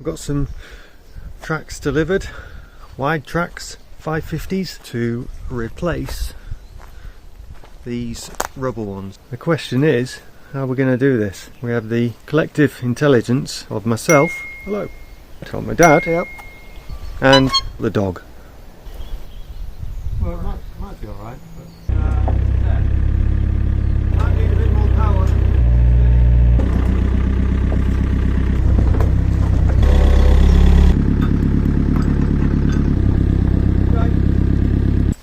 We've got some tracks delivered, wide tracks, 550s, to replace these rubber ones. The question is, how we're going to do this. We have the collective intelligence of myself, hello, told my dad, yep, and the dog. Well, it might be alright, but yeah. Might need a bit more power.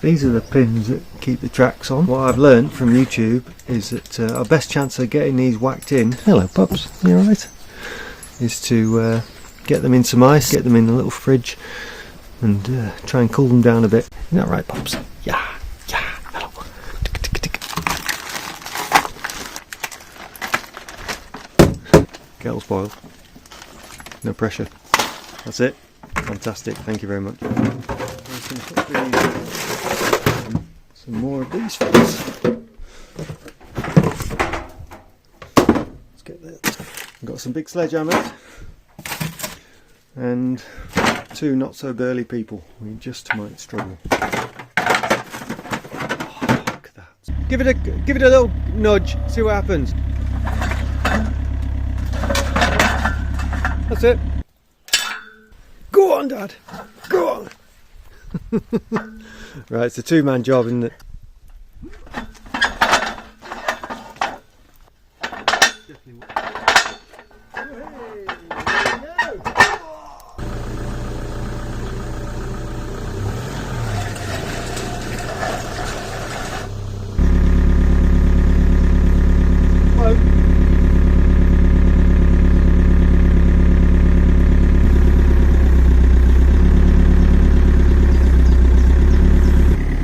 These are the pins that keep the tracks on. What I've learned from YouTube is that our best chance of getting these whacked in, hello pups, you alright? Is to get them in some ice, get them in a little fridge and try and cool them down a bit. Isn't that right, pups? Yeah, hello. Kettle's boiled. No pressure. That's it. Fantastic, thank you very much. Some more of these things. Let's get that. I've got some big sledgehammers and two not so burly people. We just might struggle. Oh, look at that. Give it a little nudge, see what happens. That's it. Go on, Dad. Go on. Right, it's a two-man job, isn't it?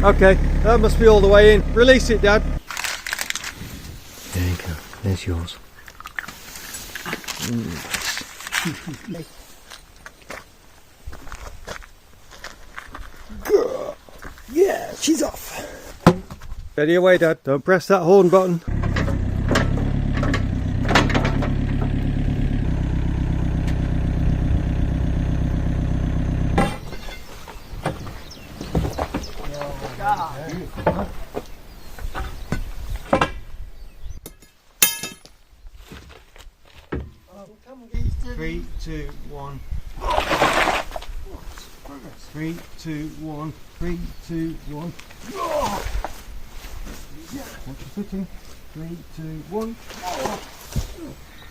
Okay, that must be all the way in. Release it, Dad. There you go. There's yours. Yeah, she's off. Ready away, Dad. Don't press that horn button. Three, two, one. 3, 2, 1. 3, 2, 1. Watch your footing. 3, 2, 1.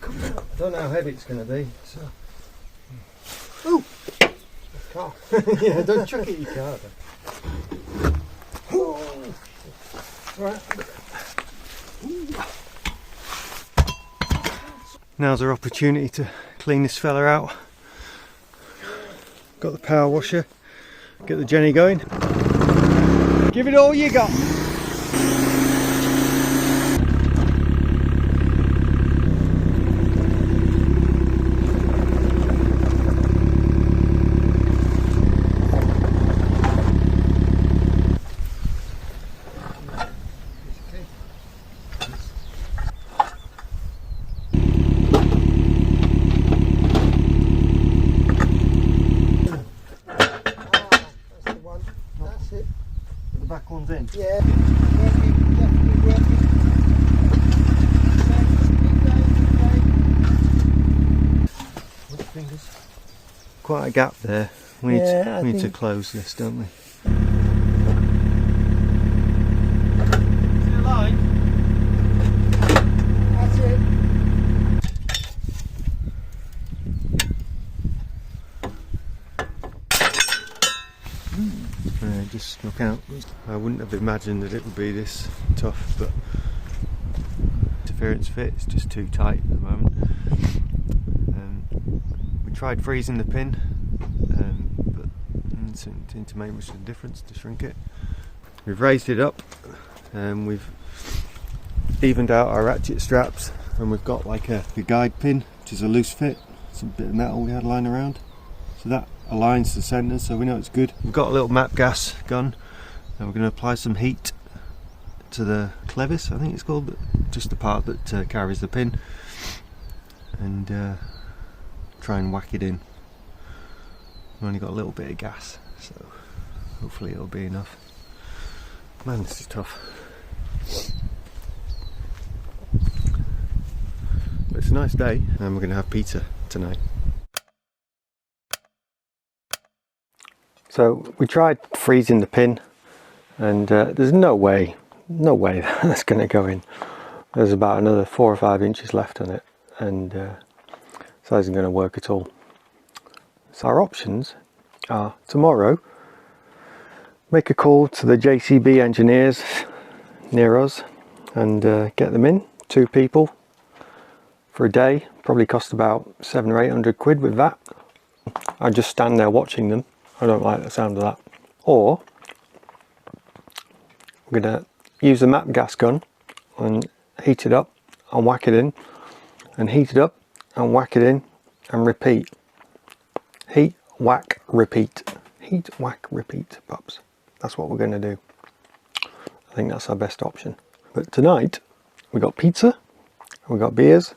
Come on. I don't know how heavy it's going to be. So. Oh! Car. Yeah, don't chuck it in your car. Oh. Right. Now's our opportunity to clean this fella out. Got the power washer. Get the Jenny going. Give it all you got. Back one's in? Yeah. Quite a gap there. We need to close this, don't we? That's it. Just snuck out. I wouldn't have imagined that it would be this tough, but interference fit is just too tight at the moment. We tried freezing the pin, but it didn't seem to make much of a difference to shrink it. We've raised it up, and we've evened out our ratchet straps, and we've got like a guide pin, which is a loose fit. It's a bit of metal we had lying around. So that aligns the centre, so we know it's good. We've got a little map gas gun, and we're going to apply some heat to the clevis, I think it's called, just the part that carries the pin, and try and whack it in. I've only got a little bit of gas, so hopefully it'll be enough. Man, this is tough. But it's a nice day, and we're going to have pizza tonight. So we tried freezing the pin, and there's no way that's going to go in. There's about another 4 or 5 inches left on it, and so it isn't going to work at all. So our options are tomorrow, make a call to the JCB engineers near us and get them in, 2 people for a day, probably cost about 700 or 800 quid with that. I just stand there watching them. I don't like the sound of that. Or we're going to use the map gas gun and heat it up and whack it in, and heat it up and whack it in, and repeat. Heat, whack, repeat. Heat, whack, repeat, pups. That's what we're going to do. I think that's our best option. But tonight we got pizza, we got beers.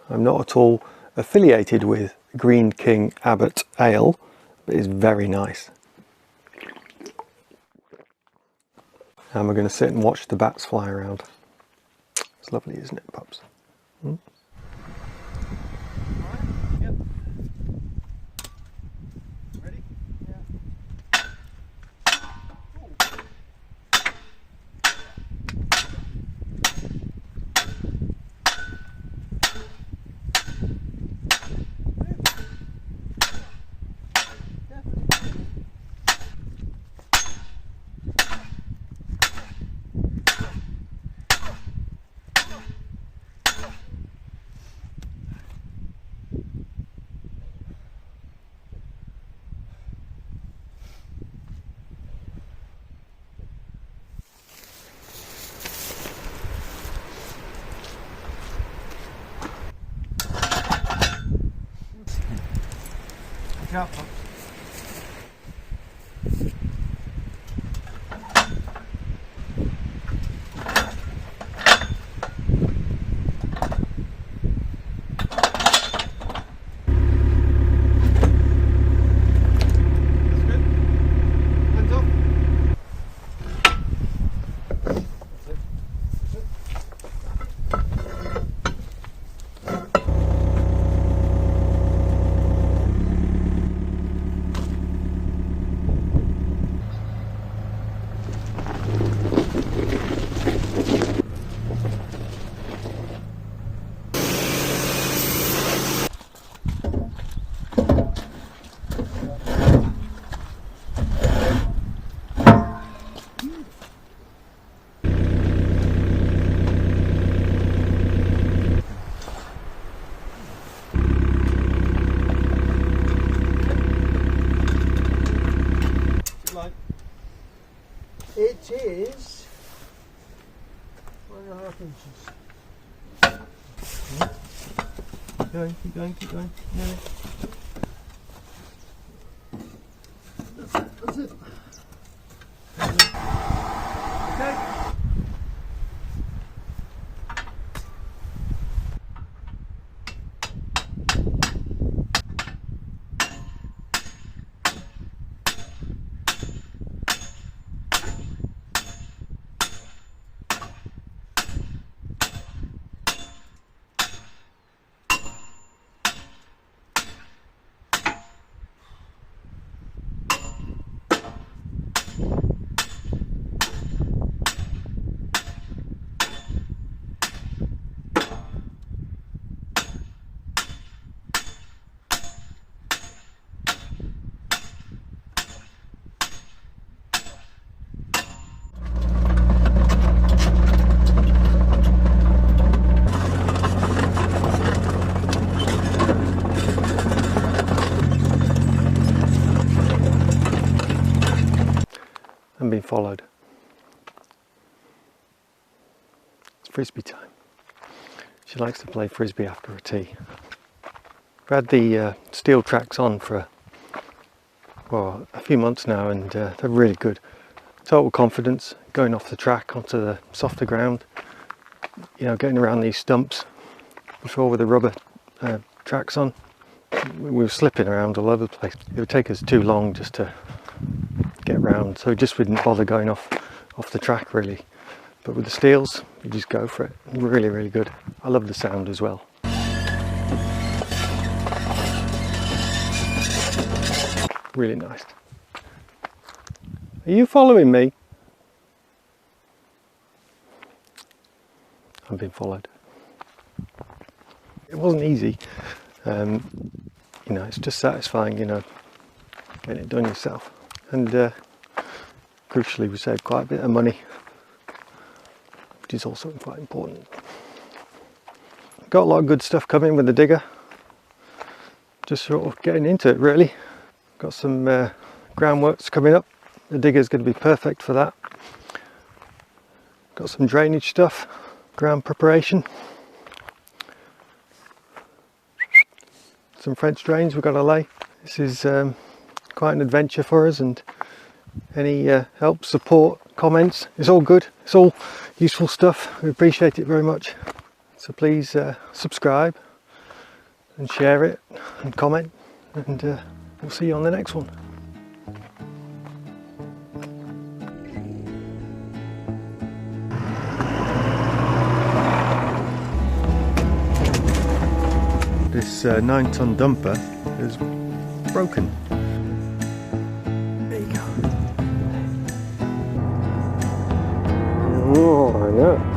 I'm not at all affiliated with Green King Abbott Ale, but it's very nice. And we're going to sit and watch the bats fly around. It's lovely, isn't it, pups? Hmm? Look out, pups. It is 1.5 inches. Keep going, keep going, keep going. No. That's it. Okay. And being followed. It's frisbee time. She likes to play frisbee after a tea. We've had the steel tracks on for a few months now, and they're really good. Total confidence going off the track onto the softer ground. You know, getting around these stumps before with the rubber tracks on. we were slipping around all over the place. It would take us too long just to get round, so we just wouldn't bother going off the track really. But with the steels, you just go for it. Really, really good. I love the sound as well. Really nice. Are you following me? I've been followed. It wasn't easy. You know, it's just satisfying, you know, getting it done yourself. And crucially, we saved quite a bit of money, which is also quite important. Got a lot of good stuff coming with the digger. Just sort of getting into it really. Got some groundworks coming up. The digger is going to be perfect for that. Got some drainage stuff, ground preparation. Some French drains we've got to lay. This is quite an adventure for us, and any help, support, comments, it's all good. It's all useful stuff. We appreciate it very much. So please subscribe and share it and comment, and we'll see you on the next one. This 9-ton dumper is broken. There you go. Oh, I know.